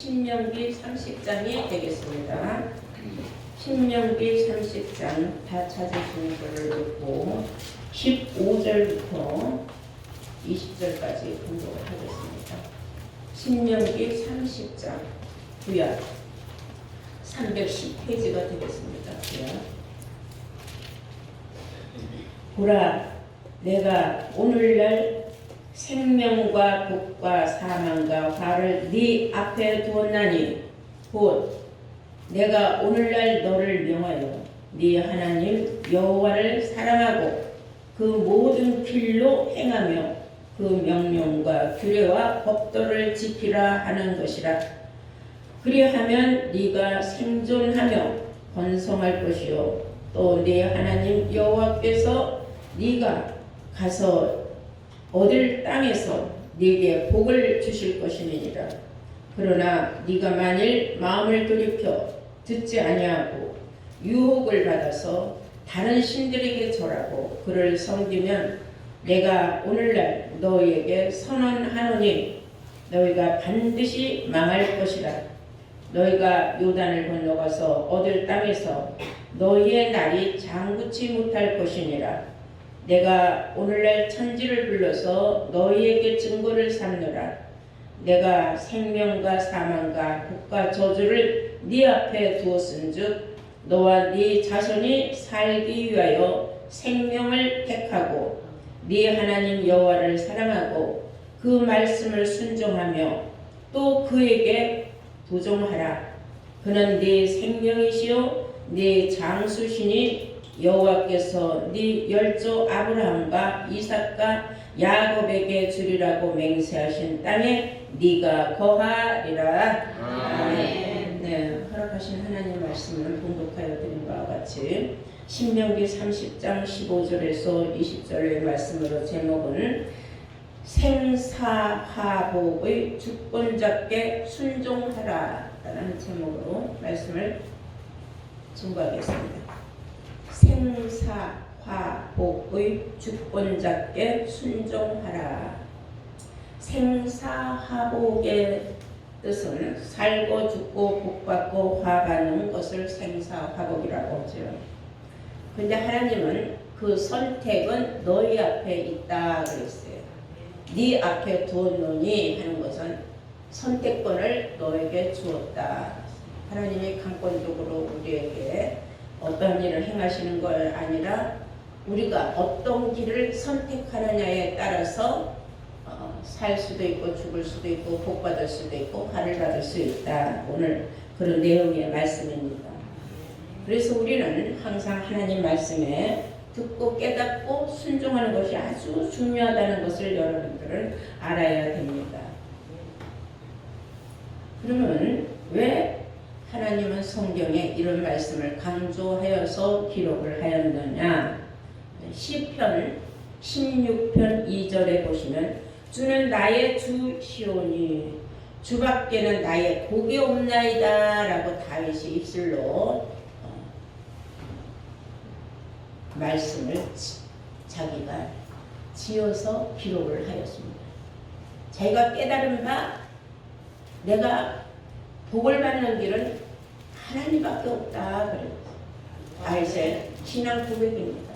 신명기 30장이 되겠습니다. 신명기 30장 다 찾으시는 걸로 읽고 15절부터 20절까지 공독을 하겠습니다. 신명기 30장 구약 310페이지가 되겠습니다. 구약. 보라, 내가 오늘날 생명과 복과 사망과 화를 네 앞에 두었나니 곧 내가 오늘날 너를 명하여 네 하나님 여호와를 사랑하고 그 모든 길로 행하며 그 명령과 규례와 법도를 지키라 하는 것이라. 그리하면 네가 생존하며 번성할 것이요 또 네 하나님 여호와께서 네가 가서 얻을 땅에서 네게 복을 주실 것이니라. 그러나 네가 만일 마음을 돌이켜 듣지 아니하고 유혹을 받아서 다른 신들에게 절하고 그를 섬기면 내가 오늘날 너희에게 선언하노니 너희가 반드시 망할 것이라. 너희가 요단을 건너가서 얻을 땅에서 너희의 날이 장구치 못할 것이니라. 내가 오늘날 천지를 불러서 너희에게 증거를 삼느라. 내가 생명과 사망과 복과 저주를 네 앞에 두었은즉 너와 네 자손이 살기 위하여 생명을 택하고 네 하나님 여호와를 사랑하고 그 말씀을 순종하며 또 그에게 부종하라. 그는 네 생명이시요 네 장수시니 여호와께서 네 열조 아브라함과 이삭과 야곱에게 주리라고 맹세하신 땅에 네가 거하리라. 아멘. 네, 허락하신 하나님 말씀을 봉독하여 드린 바와 같이 신명기 30장 15절에서 20절의 말씀으로 제목은 생사화복의 주권자께 순종하라 라는 제목으로 말씀을 증거하겠습니다. 생사화복의 주권자께 순종하라. 생사화복의 뜻은 살고 죽고 복받고 화받는 것을 생사화복이라고 하죠. 그런데 하나님은 그 선택은 너희 앞에 있다 그랬어요. 네 앞에 두었노니 하는 것은 선택권을 너에게 주었다. 하나님이 강권적으로 우리에게 어떤 일을 행하시는 걸 아니라 우리가 어떤 길을 선택하느냐에 따라서 살 수도 있고 죽을 수도 있고 복받을 수도 있고 화를 받을 수 있다. 오늘 그런 내용의 말씀입니다. 그래서 우리는 항상 하나님 말씀에 듣고 깨닫고 순종하는 것이 아주 중요하다는 것을 여러분들은 알아야 됩니다. 그러면 왜 하나님은 성경에 이런 말씀을 강조하여서 기록을 하였느냐? 시편 16편 2절에 보시면 주는 나의 주시오니 주밖에는 나의 복이 없나이다 라고 다윗이 입술로 말씀을 자기가 지어서 기록을 하였습니다. 자기가 깨달은 바 내가 복을 받는 길은 하나님밖에 없다 그래요. 다윗의 신앙 고백입니다.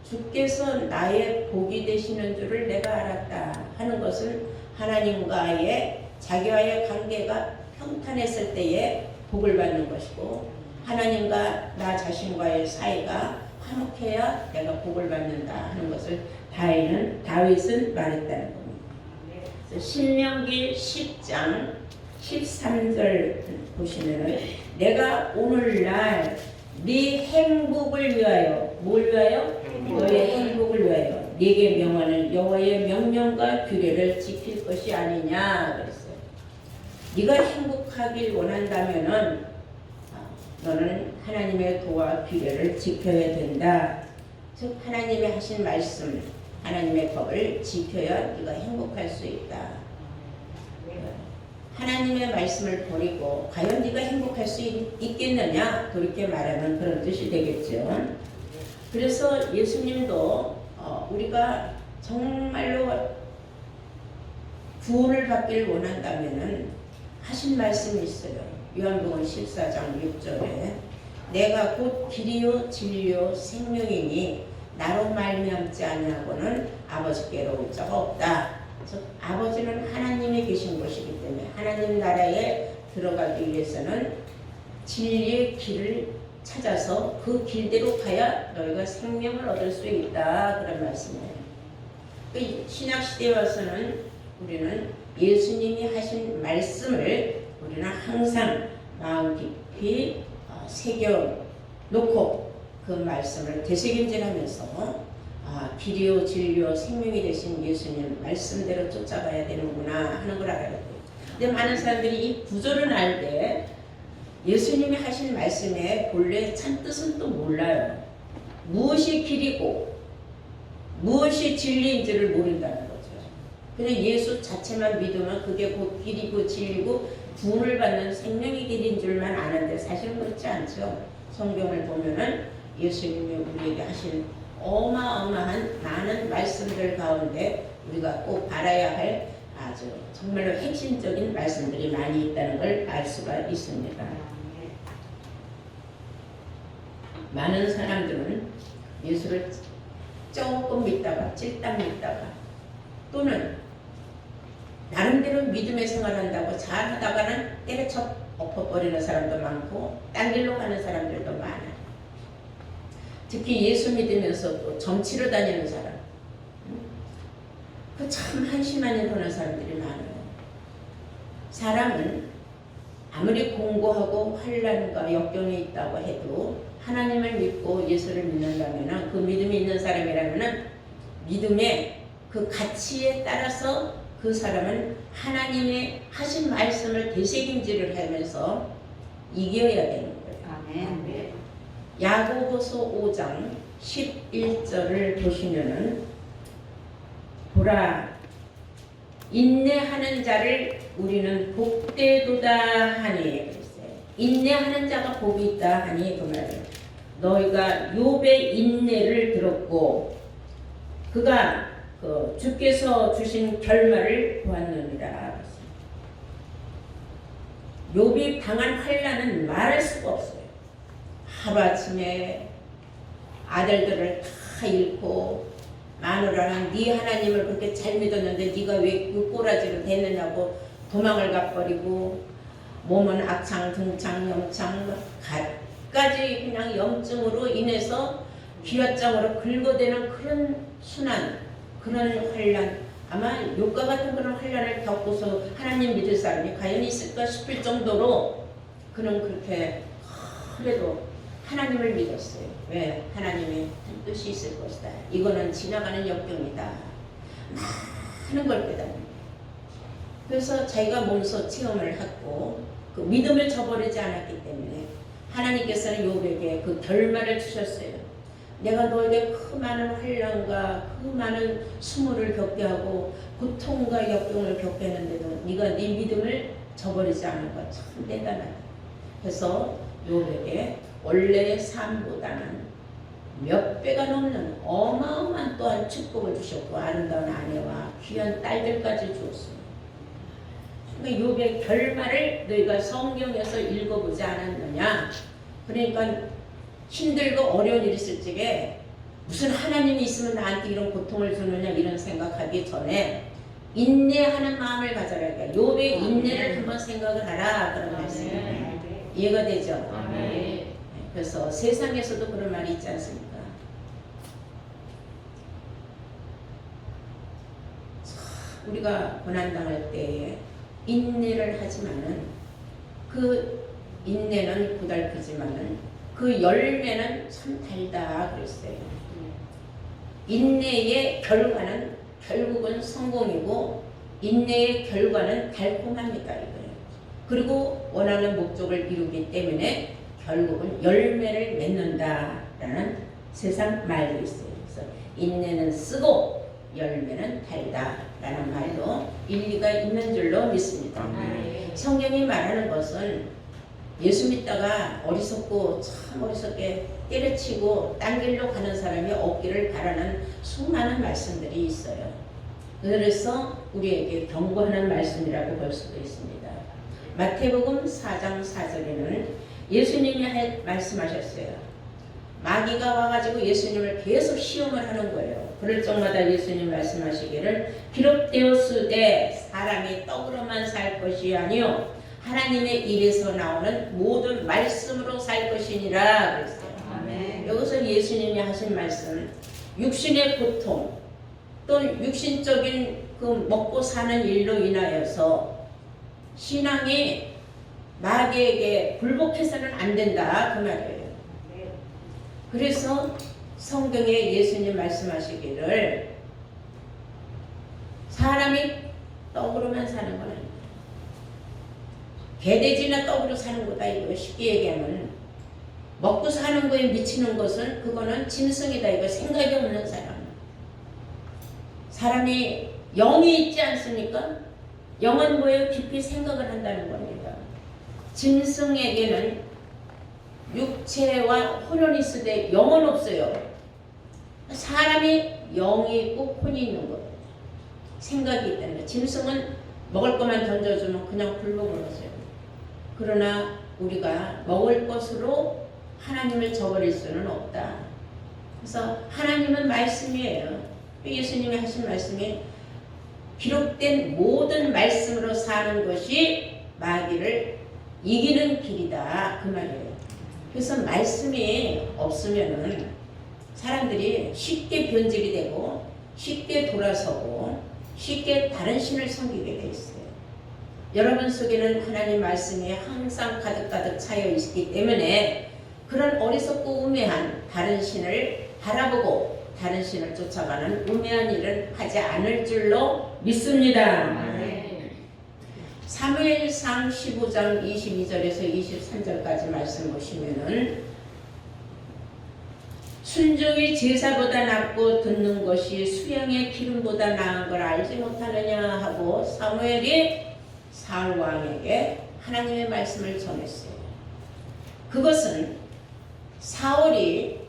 주께서 나의 복이 되시는 줄을 내가 알았다 하는 것은 하나님과의 자기와의 관계가 평탄했을 때에 복을 받는 것이고 하나님과 나 자신과의 사이가 화목해야 내가 복을 받는다 하는 것을 다윗은 말했다는 겁니다. 신명기 10장 13절 보시면은 내가 오늘날 네 행복을 위하여 뭘 위하여? 너의 행복을 위하여 네게 명하는 여호와의 명령과 규례를 지킬 것이 아니냐 그랬어요. 네가 행복하길 원한다면은 너는 하나님의 도와 규례를 지켜야 된다. 즉 하나님이 하신 말씀 하나님의 법을 지켜야 네가 행복할 수 있다. 하나님의 말씀을 버리고 과연 네가 행복할 수 있겠느냐? 그렇게 말하는 그런 뜻이 되겠죠. 그래서 예수님도 우리가 정말로 구원을 받기를 원한다면은 하신 말씀이 있어요. 요한복음 14장 6절에 내가 곧 길이요 진리요 생명이니 나로 말미암지 아니하고는 아버지께로 올 자가 없다. 그래서 아버지는 하나님이 계신 곳이기 때문에 하나님 나라에 들어가기 위해서는 진리의 길을 찾아서 그 길대로 가야 너희가 생명을 얻을 수 있다. 그런 말씀이에요. 신약시대에 와서는 우리는 예수님이 하신 말씀을 우리는 항상 마음 깊이 새겨놓고 그 말씀을 되새김질하면서 길이요 진리요 생명이 되신 예수님 말씀대로 쫓아가야 되는구나 하는 걸 알아야 돼요. 근데 많은 사람들이 이 구절을 알 때 예수님이 하신 말씀의 본래 참뜻은 또 몰라요. 무엇이 길이고 무엇이 진리인지를 모른다는 거죠. 그냥 예수 자체만 믿으면 그게 곧 길이고 진리고 구원을 받는 생명의 길인 줄만 아는데 사실은 그렇지 않죠. 성경을 보면은 예수님이 우리에게 하신 어마어마한 많은 말씀들 가운데 우리가 꼭 알아야 할 아주 정말로 핵심적인 말씀들이 많이 있다는 걸 알 수가 있습니다. 많은 사람들은 예수를 조금 믿다가 찔딱 믿다가 또는 나름대로 믿음의 생활한다고 잘하다가는 때려쳐 엎어버리는 사람도 많고 딴 길로 가는 사람들도 많아요. 특히 예수 믿으면서 또 점치러 다니는 사람, 그 참 한심한 일 하는 사람들이 많아요. 사람은 아무리 공고하고 환난과 역경이 있다고 해도 하나님을 믿고 예수를 믿는다면 그 믿음이 있는 사람이라면 믿음의 그 가치에 따라서 그 사람은 하나님의 하신 말씀을 되새김질을 하면서 이겨야 되는 거예요. 아멘. 야고보서 5장 11절을 보시면은 보라 인내하는 자를 우리는 복되도다 하니 인내하는 자가 복이 있다 하니 그 말이에요. 너희가 욥의 인내를 들었고 그가 주께서 주신 결말을 보았느니라. 욥이 당한 환난은 말할 수가 없어요. 하루아침에 아들들을 다 잃고 마누라는 네 하나님을 그렇게 잘 믿었는데 네가 왜 그 꼬라지로 됐느냐고 도망을 가버리고 몸은 악창, 등창, 염창 갖가지 그냥 염증으로 인해서 귀화장으로 긁어대는 그런 순환, 그런 환난, 아마 욕과 같은 그런 환난을 겪고서 하나님 믿을 사람이 과연 있을까 싶을 정도로 그는 그렇게 그래도 하나님을 믿었어요. 왜? 하나님의 뜻이 있을 것이다. 이거는 지나가는 역경이다. 많은 걸 깨닫는. 그래서 자기가 몸소 체험을 하고 그 믿음을 저버리지 않았기 때문에 하나님께서는 욥에게 그 결말을 주셨어요. 내가 너에게 그 많은 환난과 그 많은 수모를 겪게 하고 고통과 역경을 겪게 했는데도 네가 네 믿음을 저버리지 않은 것 참 대단하다. 그래서 욥에게 원래의 삶보다는 몇 배가 넘는 어마어마한 또한 축복을 주셨고 아름다운 아내와 귀한 딸들까지 주었습니다. 그러니까 욥의 결말을 너희가 성경에서 읽어보지 않았느냐. 그러니까 힘들고 어려운 일이 있을 적에 무슨 하나님이 있으면 나한테 이런 고통을 주느냐 이런 생각하기 전에 인내하는 마음을 가져라. 욥의 인내를 한번 생각을 하라. 그런 말씀입니다. 이해가 되죠? 그래서 세상에서도 그런 말이 있지 않습니까? 우리가 고난당할 때에 인내를 하지만은 그 인내는 고달프지만은 그 열매는 참 달다 그랬어요. 인내의 결과는 결국은 성공이고 인내의 결과는 달콤합니다 이거예요. 그리고 원하는 목적을 이루기 때문에 결국은 열매를 맺는다라는 세상 말도 있어요. 그래서 인내는 쓰고 열매는 달다라는 말도 일리가 있는 줄로 믿습니다. 성경이 말하는 것은 예수 믿다가 어리석고 참 어리석게 때려치고 딴 길로 가는 사람이 없기를 바라는 수많은 말씀들이 있어요. 그래서 우리에게 경고하는 말씀이라고 볼 수도 있습니다. 마태복음 4장 4절에는 예수님이 말씀하셨어요. 마귀가 와가지고 예수님을 계속 시험을 하는 거예요. 그럴 적마다 예수님 말씀하시기를 기록되었으되 사람이 떡으로만 살 것이 아니요 하나님의 입에서 나오는 모든 말씀으로 살 것이니라 그랬어요. 아멘. 여기서 예수님이 하신 말씀, 육신의 고통 또 육신적인 그 먹고 사는 일로 인하여서 신앙이 마귀에게 굴복해서는 안 된다 그 말이에요. 그래서 성경에 예수님 말씀하시기를 사람이 떡으로만 사는 건 아닙니다. 개돼지나 떡으로 사는 거다 이거 쉽게 얘기하면 먹고 사는 거에 미치는 것은 그거는 짐승이다 이거 생각이 없는 사람. 사람이 영이 있지 않습니까? 영은 뭐예요? 깊이 생각을 한다는 겁니다. 짐승에게는 육체와 혼연이 있으되 영은 없어요. 사람이 영이 있고 혼이 있는 겁니다. 생각이 있다는 거예요. 짐승은 먹을 것만 던져주면 그냥 굴복을 하세요. 그러나 우리가 먹을 것으로 하나님을 저버릴 수는 없다. 그래서 하나님은 말씀이에요. 예수님이 하신 말씀이 기록된 모든 말씀으로 사는 것이 마귀를 이기는 길이다 그 말이에요. 그래서 말씀이 없으면은 사람들이 쉽게 변질이 되고 쉽게 돌아서고 쉽게 다른 신을 섬기게 돼 있어요. 여러분 속에는 하나님 말씀이 항상 가득가득 차여 있기 때문에 그런 어리석고 우매한 다른 신을 바라보고 다른 신을 쫓아가는 우매한 일을 하지 않을 줄로 믿습니다. 사무엘상 15장 22절에서 23절까지 말씀 보시면은 순종이 제사보다 낫고 듣는 것이 수양의 기름보다 나은 걸 알지 못하느냐 하고 사무엘이 사울 왕에게 하나님의 말씀을 전했어요. 그것은 사울이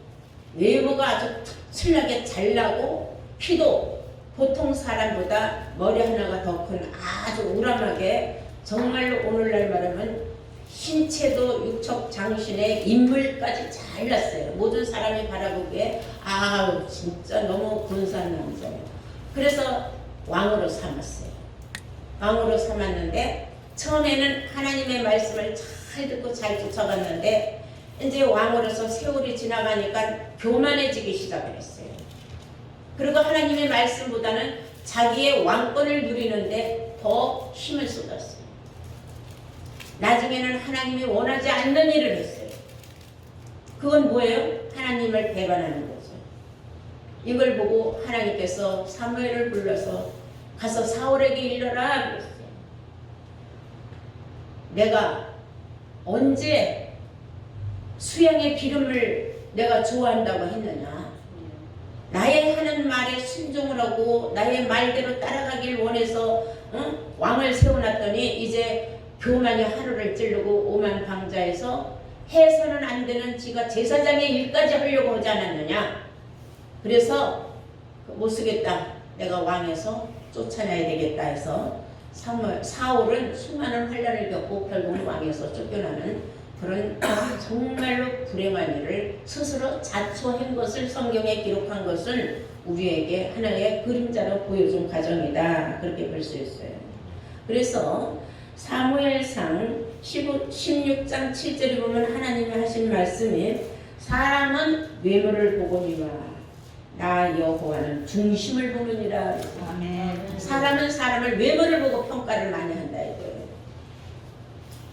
외모가 아주 특출나게 잘나고 키도 보통 사람보다 머리 하나가 더 큰 아주 우람하게 정말로 오늘날 말하면 신체도 육척 장신의 인물까지 잘났어요. 모든 사람이 바라보기에 아 진짜 너무 근사한 남자예요. 그래서 왕으로 삼았어요. 왕으로 삼았는데 처음에는 하나님의 말씀을 잘 듣고 잘 쫓아갔는데 이제 왕으로서 세월이 지나가니까 교만해지기 시작을 했어요. 그리고 하나님의 말씀보다는 자기의 왕권을 누리는데 더 힘을 쏟았어요. 나중에는 하나님이 원하지 않는 일을 했어요. 그건 뭐예요? 하나님을 배반하는 거죠. 이걸 보고 하나님께서 사무엘을 불러서 가서 사울에게 이르라 그랬어요. 내가 언제 수양의 기름을 내가 좋아한다고 했느냐? 나의 하는 말에 순종을 하고 나의 말대로 따라가길 원해서 왕을 세워놨더니 이제 교만이 하루를 찌르고 오만방자해서 해서는 안 되는 지가 제사장의 일까지 하려고 하지 않았느냐? 그래서 못 쓰겠다. 내가 왕에서 쫓아내야 되겠다 해서 사울은 수많은 환란을 겪고 결국 왕에서 쫓겨나는 그런 정말로 불행한 일을 스스로 자초한 것을 성경에 기록한 것은 우리에게 하나의 그림자로 보여준 과정이다. 그렇게 볼 수 있어요. 그래서 사무엘상 16장 7절에 보면 하나님이 하신 말씀이 사람은 외모를 보거니와 나 여호와는 중심을 보느니라. 아멘. 사람은 사람을 외모를 보고 평가를 많이 한다 이거예요.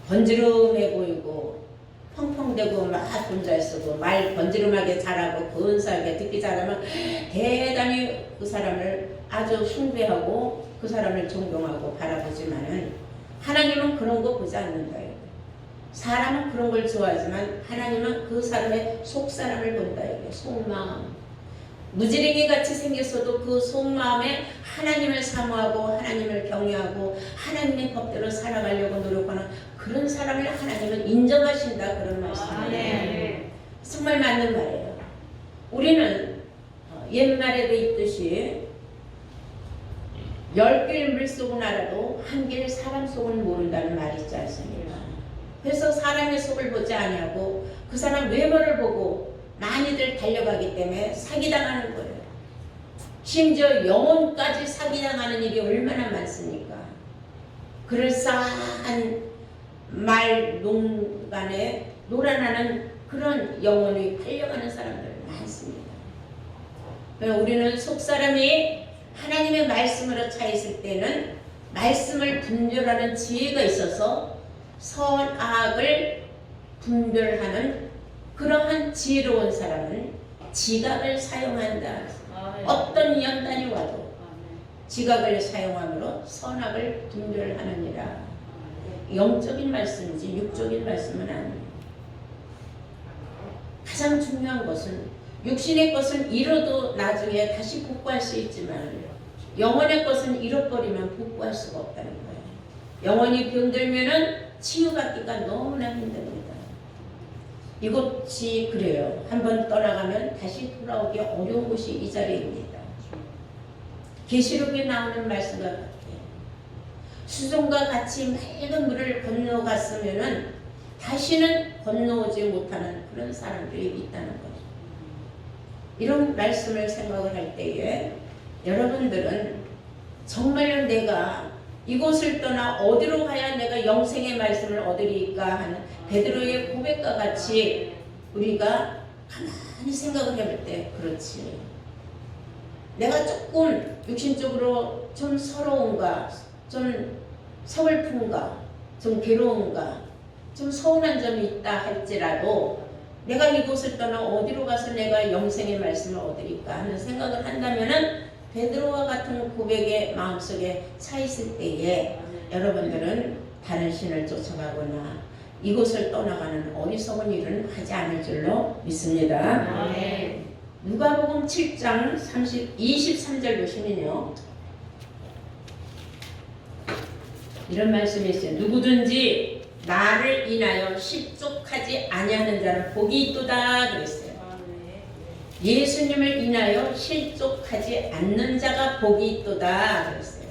번지름해 보이고 펑펑대고 막 돈 잘 쓰고 말 번지름하게 잘하고 근사하게 듣기 잘하면 대단히 그 사람을 아주 숭배하고 그 사람을 존경하고 바라보지만은 하나님은 그런 거 보지 않는다. 사람은 그런 걸 좋아하지만 하나님은 그 사람의 속사람을 본다. 속마음. 무지랭이 같이 생겼어도 그 속마음에 하나님을 사모하고 하나님을 경외하고 하나님의 법대로 살아가려고 노력하는 그런 사람을 하나님은 인정하신다. 그런 말씀이에요. 네. 정말 맞는 말이에요. 우리는 옛말에도 있듯이 10길 물속은 알아도 한 길 사람 속은 모른다는 말이 있지 않습니까? 그래서 사람의 속을 보지 아니하고 그 사람 외모를 보고 많이들 달려가기 때문에 사기당하는 거예요. 심지어 영혼까지 사기당하는 일이 얼마나 많습니까? 그럴싸한 말 농간에 놀아나는 그런 영혼이 팔려가는 사람들 많습니다. 우리는 속사람이 하나님의 말씀으로 차 있을 때는 말씀을 분별하는 지혜가 있어서 선악을 분별하는 그러한 지혜로운 사람은 지각을 사용한다. 어떤 연단이 와도 지각을 사용함으로 선악을 분별하느니라. 영적인 말씀이지 육적인 말씀은 아니에요. 가장 중요한 것은 육신의 것은 잃어도 나중에 다시 복구할 수 있지만 영혼의 것은 잃어버리면 복구할 수가 없다는 거예요. 영혼이 병들면은 치유받기가 너무나 힘듭니다. 이곳이 그래요. 한번 떠나가면 다시 돌아오기 어려운 곳이 이 자리입니다. 계시록에 나오는 말씀과 같아요. 수종과 같이 맑은 물을 건너갔으면은 다시는 건너오지 못하는 그런 사람들이 있다는 거죠. 이런 말씀을 생각을 할 때에 여러분들은 정말로 내가 이곳을 떠나 어디로 가야 내가 영생의 말씀을 얻으리까 하는 베드로의 고백과 같이 우리가 가만히 생각을 해볼 때 그렇지. 내가 조금 육신적으로 좀 서러운가, 좀 서글픈가, 좀 괴로운가, 좀 서운한 점이 있다 할지라도 내가 이곳을 떠나 어디로 가서 내가 영생의 말씀을 얻으리까 하는 생각을 한다면은 베드로와 같은 고백의 마음속에 차 있을 때에 여러분들은 다른 신을 쫓아가거나 이곳을 떠나가는 어리석은 일은 하지 않을 줄로 믿습니다. 네. 누가복음 7장 23절 보시면요. 이런 말씀이 있어요. 누구든지 나를 인하여 실족하지 아니하는 자는 복이 있도다 그랬어요. 예수님을 인하여 실족하지 않는 자가 복이 있도다 그랬어요.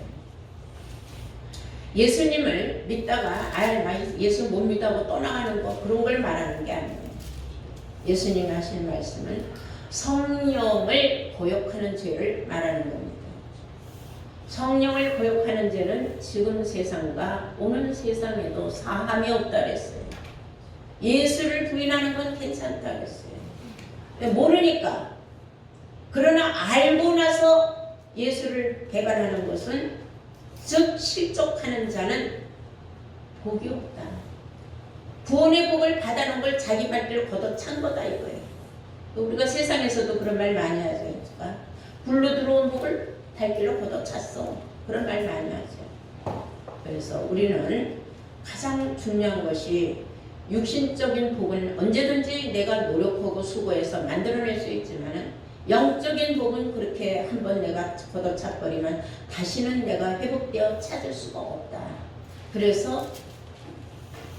예수님을 믿다가 예수 못 믿다고 떠나가는 거 그런 걸 말하는 게 아니에요. 예수님이 하신 말씀은 성령을 고역하는 죄를 말하는 겁니다. 성령을 고역하는 죄는 지금 세상과 오는 세상에도 사함이 없다 그랬어요. 예수를 부인하는 건 괜찮다 그랬어요. 모르니까. 그러나 알고 나서 예수를 배반하는 것은 즉 실족하는 자는 복이 없다. 구원의 복을 받아놓은 걸 자기 발길 걷어찬 거다 이거예요. 우리가 세상에서도 그런 말 많이 하죠. 굴로 들어온 복을 발길로 걷어찼어. 그런 말 많이 하죠. 그래서 우리는 가장 중요한 것이 육신적인 복은 언제든지 내가 노력하고 수고해서 만들어낼 수 있지만 영적인 복은 그렇게 한번 내가 걷어차버리면 다시는 내가 회복되어 찾을 수가 없다. 그래서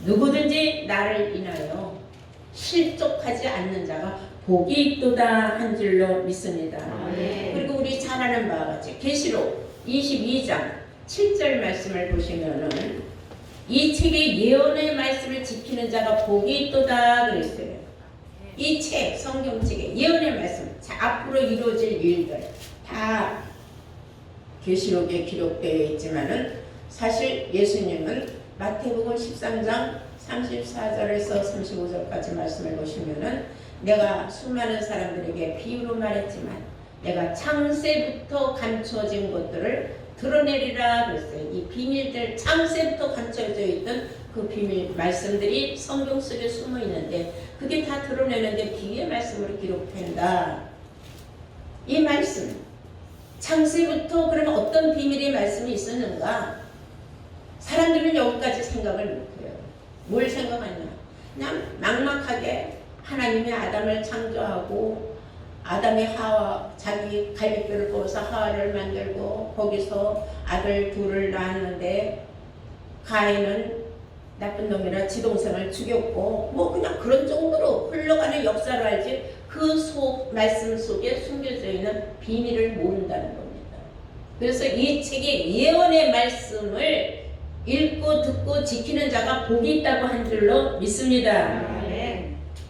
누구든지 나를 인하여 실족하지 않는 자가 복이 있도다 한 줄로 믿습니다. 그리고 우리 잘 아는 바와 같이 계시록 22장 7절 말씀을 보시면은 이 책의 예언의 말씀을 지키는 자가 복이 있도다 그랬어요. 이 책, 성경책의 예언의 말씀, 앞으로 이루어질 일들 다 계시록에 기록되어 있지만은 사실 예수님은 마태복음 13장 34절에서 35절까지 말씀을 보시면은 내가 수많은 사람들에게 비유로 말했지만 내가 창세부터 감춰진 것들을 드러내리라 그랬어요. 이 비밀들 창세부터 감춰져 있던 그 비밀 말씀들이 성경 속에 숨어 있는데 그게 다 드러내는데 비유의 말씀으로 기록된다. 이 말씀 창세부터 그러면 어떤 비밀의 말씀이 있었는가? 사람들은 여기까지 생각을 못해요. 뭘 생각하냐? 그냥 막막하게 하나님이 아담을 창조하고 아담이 하와 자기 갈비뼈를 뽑아서 하와를 만들고 거기서 아들 둘을 낳았는데 가인은 나쁜 놈이라 지동생을 죽였고 뭐 그냥 그런 정도로 흘러가는 역사를 알지 그 말씀 속에 숨겨져 있는 비밀을 모른다는 겁니다. 그래서 이 책이 예언의 말씀을 읽고 듣고 지키는 자가 복이 있다고 한 줄로 믿습니다.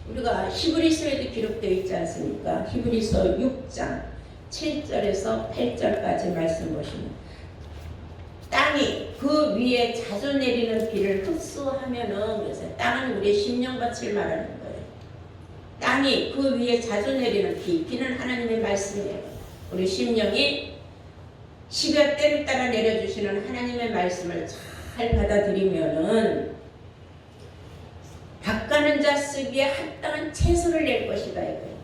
우리가 히브리서에도 기록되어 있지 않습니까? 히브리서 6장 7절에서 8절까지 말씀 보시면 땅이 그 위에 자주 내리는 비를 흡수하면은, 그래서 땅은 우리의 심령밭을 말하는 거예요. 땅이 그 위에 자주 내리는 비는 하나님의 말씀이에요. 우리 심령이 시가 때를 따라 내려주시는 하나님의 말씀을 잘 받아들이면은 닦아는 자 쓰기에 합당한 채소를 낼 것이다 이거예요.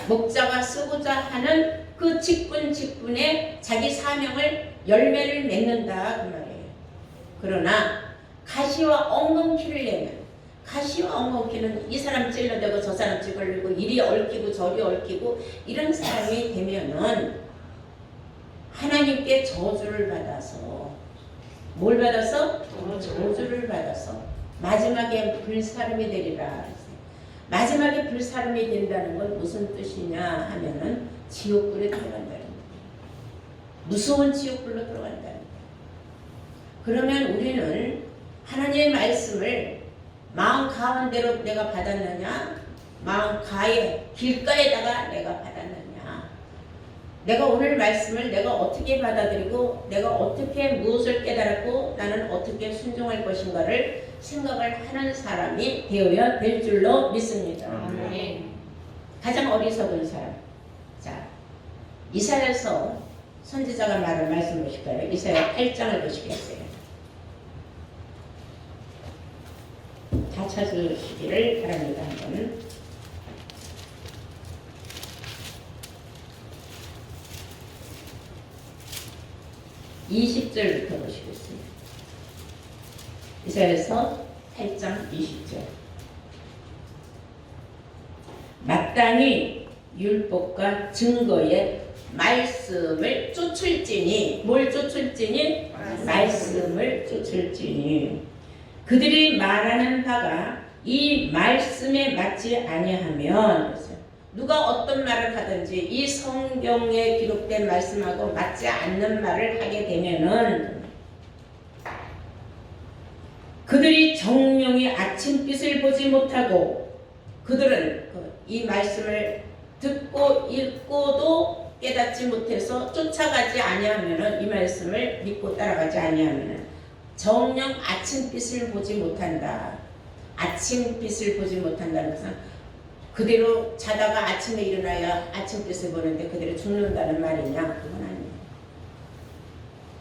목자가 쓰고자 하는 그 직분에 자기 사명을 열매를 맺는다 그 말이에요. 그러나 가시와 엉겅퀴를 내면, 가시와 엉겅퀴는 이 사람 찔러대고 저 사람 찌걸리고 이리 얽히고 저리 얽히고 이런 사람이 되면은 하나님께 저주를 받아서, 뭘 받아서? 저주를 받아서 마지막에 불사름이 되리라. 마지막에 불사름이 된다는 건 무슨 뜻이냐 하면은 지옥불에 들어간다는 거예요. 무서운 지옥불로 들어간다는 거예요. 그러면 우리는 하나님의 말씀을 마음 가운데로 내가 받았느냐, 마음 가에 길가에다가 내가 받았느냐, 내가 오늘 말씀을 내가 어떻게 받아들이고 내가 어떻게 무엇을 깨달았고 나는 어떻게 순종할 것인가를 생각을 하는 사람이 되어야 될 줄로 믿습니다. 가장 어리석은 사람. 자, 이사야서 선지자가 말한 말씀 보실까요? 이사야 8장을 보시겠어요? 다 찾으시기를 바랍니다. 한번. (20절부터) 보시겠습니다. 이사야서 8장 20절. 마땅히 율법과 증거의 말씀을 쫓을지니, 뭘 쫓을지니? 말씀을 쫓을지니 그들이 말하는 바가 이 말씀에 맞지 아니하면, 누가 어떤 말을 하든지 이 성경에 기록된 말씀하고 맞지 않는 말을 하게 되면은 그들이 정령이 아침빛을 보지 못하고, 그들은 이 말씀을 듣고 읽고도 깨닫지 못해서 쫓아가지 아니하면은, 이 말씀을 믿고 따라가지 아니하면은 정령 아침빛을 보지 못한다. 아침빛을 보지 못한다는 것은 그대로 자다가 아침에 일어나야 아침빛을 보는데 그대로 죽는다는 말이냐? 그건 아니에요.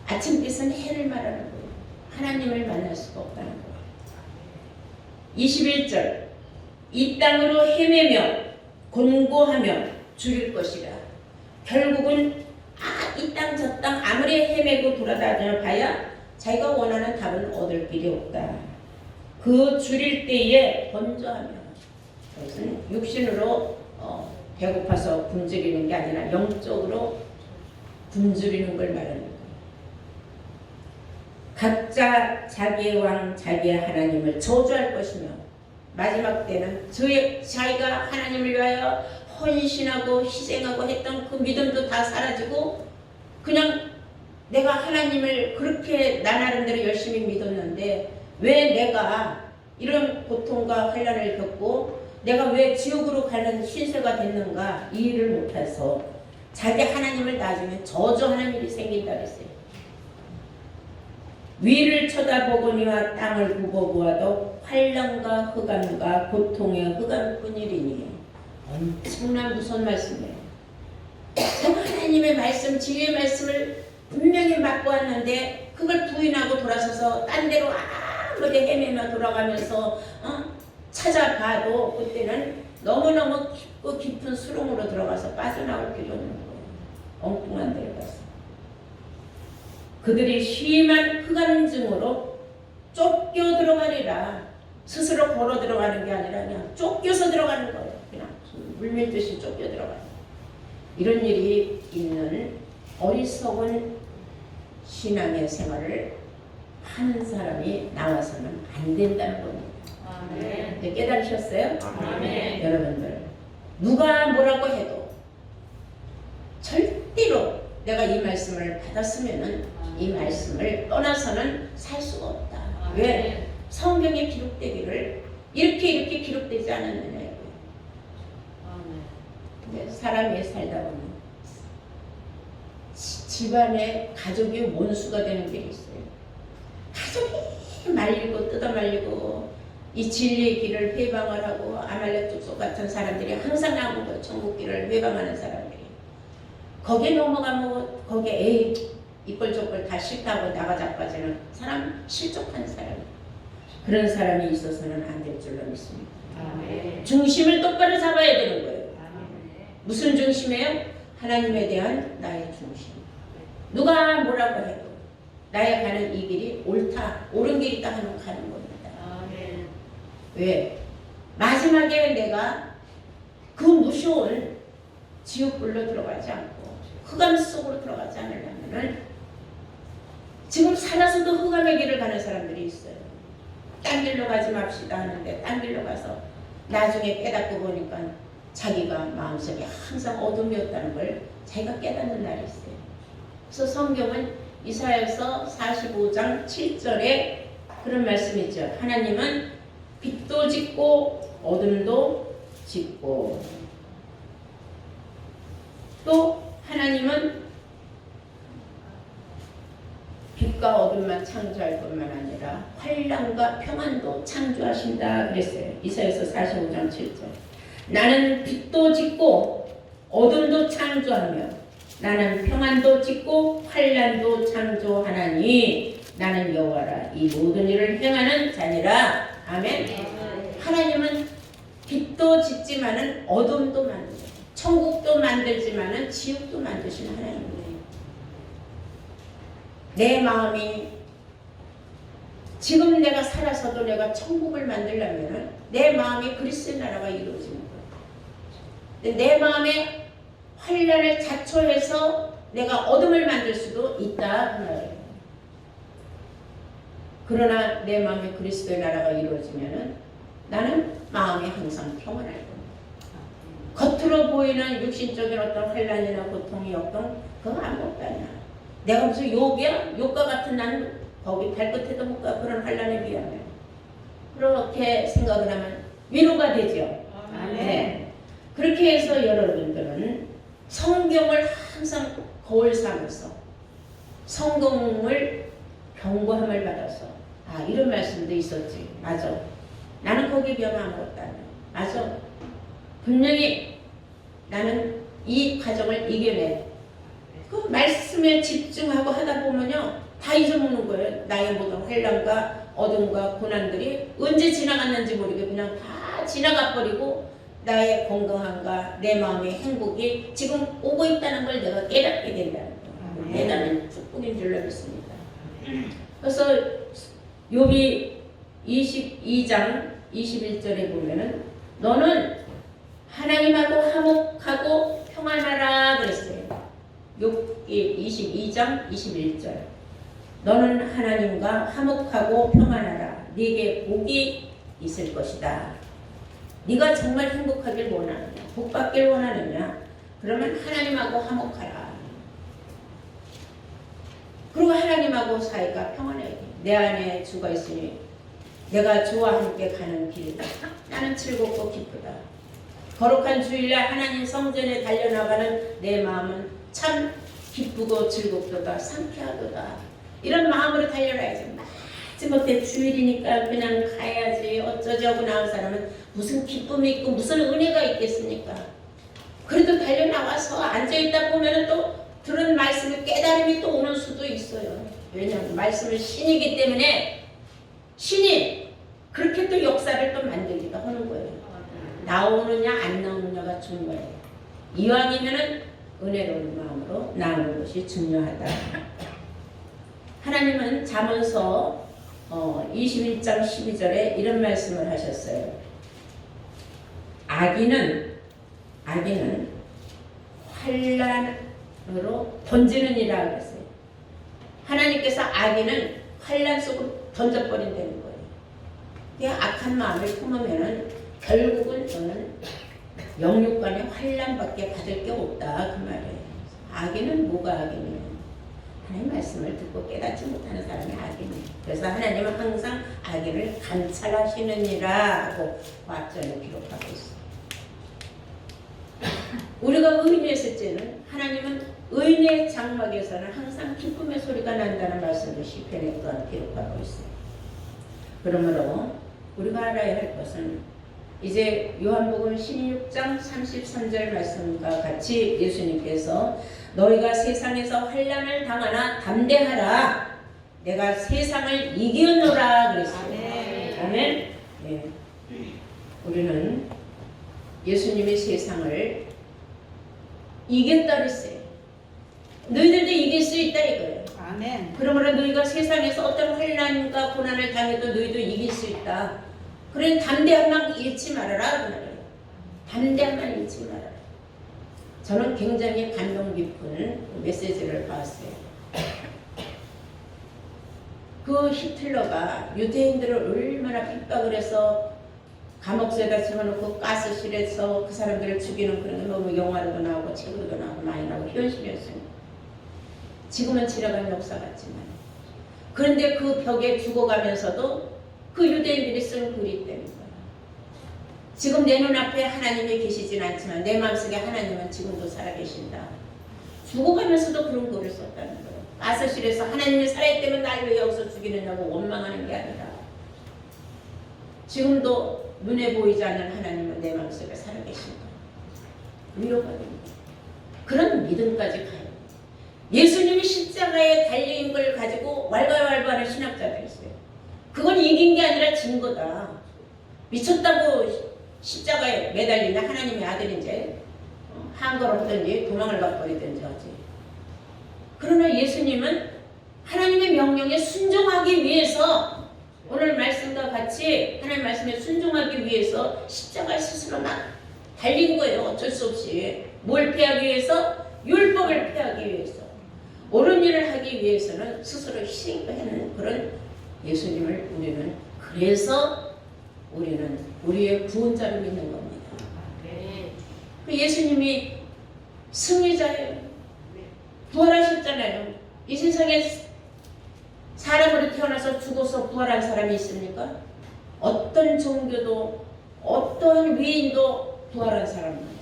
아침빛은 해를 말하는 거예요. 하나님을 만날 수가 없다는 거예요. 21절. 이 땅으로 헤매며 곤고하며 줄일 것이라. 결국은 이 땅 저 땅 아무리 헤매고 돌아다녀 봐야 자기가 원하는 답은 얻을 길이 없다. 그 줄일 때에 번저하며, 그것은 육신으로 배고파서 굶주리는 게 아니라 영적으로 굶주리는 걸 말하는 거예요. 각자 자기의 왕, 자기의 하나님을 저주할 것이며, 마지막 때는 자기가 하나님을 위하여 헌신하고 희생하고 했던 그 믿음도 다 사라지고, 그냥 내가 하나님을 그렇게 나 나름대로 열심히 믿었는데 왜 내가 이런 고통과 환난을 겪고 내가 왜 지옥으로 가는 신세가 됐는가 이해를 못해서 자기 하나님을 나중에 저주하는 일이 생긴다 그랬어요. 위를 쳐다보거니와 땅을 굽어보아도 환난과 흑암과 고통의 흑암뿐이리니. 엄청난 무서운 말씀이에요. 제가 하나님의 말씀, 지혜의 말씀을 분명히 맡고 왔는데 그걸 부인하고 돌아서서 딴 데로 아무리 헤매며 돌아가면서 찾아봐도 그때는 너무너무 깊고 깊은 수렁으로 들어가서 빠져나올 길이 없는 거예요. 엉뚱한 데를 가서. 그들이 심한 흑암증으로 쫓겨 들어가리라. 스스로 걸어 들어가는 게 아니라 그냥 쫓겨서 들어가는 거예요. 그냥 물밀듯이 쫓겨 들어가는. 이런 일이 있는 어리석은 신앙의 생활을 하는 사람이 나와서는 안 된다는 겁니다. 아멘. 네, 깨달으셨어요? 아멘. 여러분들, 누가 뭐라고 해도 절대로 내가 이 말씀을 받았으면은 이 말씀을 떠나서는 살 수가 없다. 왜? 성경에 기록되기를 이렇게 기록되지 않았느냐고요. 근데 사람이 살다 보면 집안에 가족이 원수가 되는 게 있어요. 가족이 말리고 뜯어 말리고 이 진리의 길을 회방을 하고 아말렉 족속 같은 사람들이 항상 나오는 거예요. 천국 길을 회방하는 사람들이. 거기에 넘어가면 거기에 에이 이꼴 저꼴 다 싫다고 나가자빠지는 사람, 실족한 사람. 그런 사람이 있어서는 안 될 줄로 믿습니다. 중심을 똑바로 잡아야 되는 거예요. 무슨 중심이에요? 하나님에 대한 나의 중심. 누가 뭐라고 해도 나의 가는 이 길이 옳다, 옳은 길이다 하면 가는 겁니다. 왜? 마지막에 내가 그 무서운 지옥불로 들어가지 않고 흑암 속으로 들어가지 않으려면은 지금 살아서도 흑암의 길을 가는 사람들이 있어요. 딴 길로 가지 맙시다 하는데 딴 길로 가서 나중에 깨닫고 보니까 자기가 마음속에 항상 어둠이었다는 걸 자기가 깨닫는 날이 있어요. 그래서 성경은 이사야서 45장 7절에 그런 말씀이 있죠. 하나님은 빛도 짓고 어둠도 짓고 또 하나님은 빛과 어둠만 창조할 뿐만 아니라 환난과 평안도 창조하신다 그랬어요. 이사야서 45장 7절. 나는 빛도 짓고 어둠도 창조하며 나는 평안도 짓고 환난도 창조하나니 나는 여호와라 이 모든 일을 행하는 자니라. 아멘. 하나님은 빛도 짓지만은 어둠도 만들고 천국도 만들지만은 지옥도 만드시는 하나님이에요. 내 마음이 지금 내가 살아서도 내가 천국을 만들려면은 내 마음이 그리스도의 나라가 이루어지는 거예요. 근데 내 마음에 환난을 자초해서 내가 어둠을 만들 수도 있다 그 말이에요. 그러나 내 마음에 그리스도의 나라가 이루어지면은 나는 마음이 항상 평안할 겁니다. 겉으로 보이는 육신적인 어떤 환난이나 고통이 어떤 그건 아무것도 아니야. 내가 무슨 욕이야? 욕과 같은 나는 거기 발끝에도 못 가. 그런 환난에 비하면 그렇게 생각을 하면 위로가 되죠. 네. 그렇게 해서 여러분들은 성경을 항상 거울 삼아서 성경을 경고함을 받아서 이런 말씀도 있었지. 맞아. 나는 거기에 비하면 아무것도 아니야. 맞아. 분명히 나는 이 과정을 이겨내. 그 말씀에 집중하고 하다 보면요 다 잊어먹는 거예요. 나의 모든 환난과 어둠과 고난들이 언제 지나갔는지 모르게 그냥 다 지나가 버리고 나의 건강함과 내 마음의 행복이 지금 오고 있다는 걸 내가 깨닫게 된다는 거예요. 대단한 축복인 줄로 믿습니다. 그래서 욥이 22장 21절에 보면은 너는 하나님하고 화목하고 평안하라 그랬어요. 욥기 22장 21절. 너는 하나님과 화목하고 평안하라. 네게 복이 있을 것이다. 네가 정말 행복하길 원하느냐, 복 받길 원하느냐, 그러면 하나님하고 화목하라. 그리고 하나님하고 사이가 평안해야 돼. 내 안에 주가 있으니 내가 주와 함께 가는 길이다. 나는 즐겁고 기쁘다. 거룩한 주일날 하나님 성전에 달려나가는 내 마음은 참 기쁘고 즐겁도다, 상쾌하도다. 이런 마음으로 달려나야지. 마지못해 주일이니까 그냥 가야지 어쩌지 하고 나온 사람은 무슨 기쁨이 있고 무슨 은혜가 있겠습니까? 그래도 달려나와서 앉아있다 보면 또 들은 말씀의 깨달음이 또 오는 수도 있어요. 왜냐하면 말씀은 신이기 때문에 신이 그렇게 또 역사를 또 만들기도 하는 거예요. 나오느냐 안 나오느냐가 중요해요. 이왕이면은 은혜로운 마음으로 나오는 것이 중요하다. 하나님은 잠언서 21장 12절에 이런 말씀을 하셨어요. 악인은 환난으로 던지느니라 그랬어요. 하나님께서 악인은 환난 속으로 던져버린다는 거예요. 그 악한 마음을 품으면은 결국은 너는 영육간의 환난밖에 받을 게 없다 그 말이에요. 악인은 뭐가 악인이에요? 하나님 말씀을 듣고 깨닫지 못하는 사람이 악인이에요. 그래서 하나님은 항상 악인을 감찰하시느니라 고 과학자는 기록하고 있어요. 우리가 의인의 셋째는 하나님은 의인의 장막에서는 항상 기쁨의 소리가 난다는 말씀을 시편에 또한 기록하고 있어요. 그러므로 우리가 알아야 할 것은 이제 요한복음 16장 33절 말씀과 같이 예수님께서 너희가 세상에서 환난을 당하나 담대하라 내가 세상을 이겼노라 그랬어요. 아멘. 네. 우리는 예수님이 세상을 이겼다 그랬어요. 너희들도 이길 수 있다 이거예요. 아멘. 그러므로 너희가 세상에서 어떤 환난과 고난을 당해도 너희도 이길 수 있다. 그래 담대함만 잃지 말아라 그 말이에요. 담대함만 잃지 말아라. 저는 굉장히 감동 깊은 메시지를 봤어요. 그 히틀러가 유대인들을 얼마나 핍박을 해서 감옥에다 집어넣고 가스실에서 그 사람들을 죽이는 그런 게 너무 영화로도 나오고 책으로도 나오고 많이 나오고 현실이었어요. 지금은 지나간 역사 같지만 그런데 그 벽에 죽어가면서도 그 유대인들이 쓴 글이 있다는 거예요. 지금 내 눈앞에 하나님이 계시진 않지만 내 마음속에 하나님은 지금도 살아계신다. 죽어가면서도 그런 글을 썼다는 거예요. 가스실에서 하나님이 살아있다면 날 왜 여기서 죽이느냐고 원망하는 게 아니라 지금도 눈에 보이지 않는 하나님은 내 마음속에 살아계신다. 위로가 됩니다. 그런 믿음까지 가요. 예수님이 십자가에 달린 걸 가지고 왈가왈부하는 신학자들이 있어요. 그건 이긴 게 아니라 진 거다. 미쳤다고 십자가에 매달리면 하나님의 아들인지 한걸없든지 도망을 가버리든지 하지. 그러나 예수님은 하나님의 명령에 순종하기 위해서 오늘 말씀과 같이 하나님 말씀에 순종하기 위해서 십자가에 스스로 막 달린 거예요. 어쩔 수 없이. 뭘 피하기 위해서? 율법을 피하기 위해서. 옳은 일을 하기 위해서는 스스로 희생하는 그런 예수님을 우리는 그래서 우리는 우리의 구원자를 믿는 겁니다. 예수님이 승리자예요. 부활하셨잖아요. 이 세상에 사람으로 태어나서 죽어서 부활한 사람이 있습니까? 어떤 종교도 어떠한 위인도 부활한 사람은 없어요.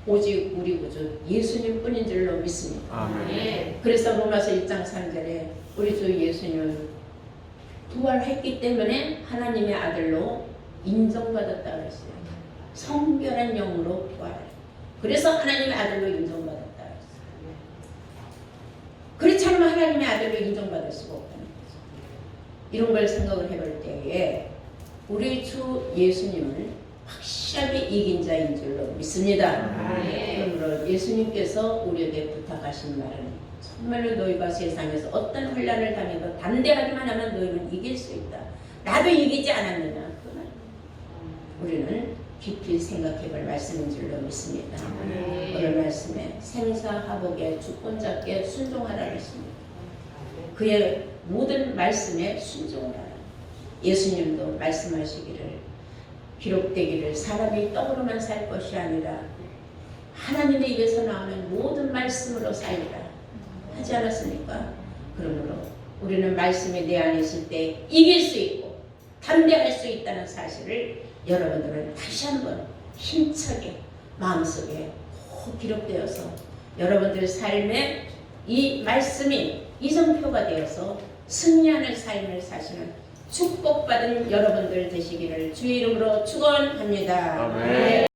오직 우리 구주 예수님 뿐인 줄로 믿습니다. 아멘. 그래서 로마서 1장 3절에 우리 주 예수님은 부활했기 때문에 하나님의 아들로 인정받았다 그랬어요. 성결한 영으로 부활해. 그래서 하나님의 아들로 인정받았다 그랬어요. 그렇지 않으면 하나님의 아들로 인정받을 수가 없다는 거죠. 이런 걸 생각을 해볼 때에 우리 주 예수님은 확실하게 이긴 자인 줄로 믿습니다. 그러므로 예수님께서 우리에게 부탁하신 말은 정말로 너희가 세상에서 어떤 환난을 당해도 담대하기만 하면 너희는 이길 수 있다. 나도 이기지 않았느냐 그 말. 우리는 깊이 생각해볼 말씀인 줄로 믿습니다. 오늘 말씀에 생사화복의 주권자께 순종하라 했습니다. 그의 모든 말씀에 순종하라. 예수님도 말씀하시기를 기록되기를 사람이 떡으로만 살 것이 아니라 하나님의 입에서 나오는 모든 말씀으로 살리라 하지 않았습니까? 그러므로 우리는 말씀이 내 안에 있을 때 이길 수 있고 담대할 수 있다는 사실을 여러분들은 다시 한번 힘차게 마음속에 꼭 기록되어서 여러분들 삶에 이 말씀이 이정표가 되어서 승리하는 삶을 사시는 축복받은 여러분들 되시기를 주의 이름으로 축원합니다. 아멘.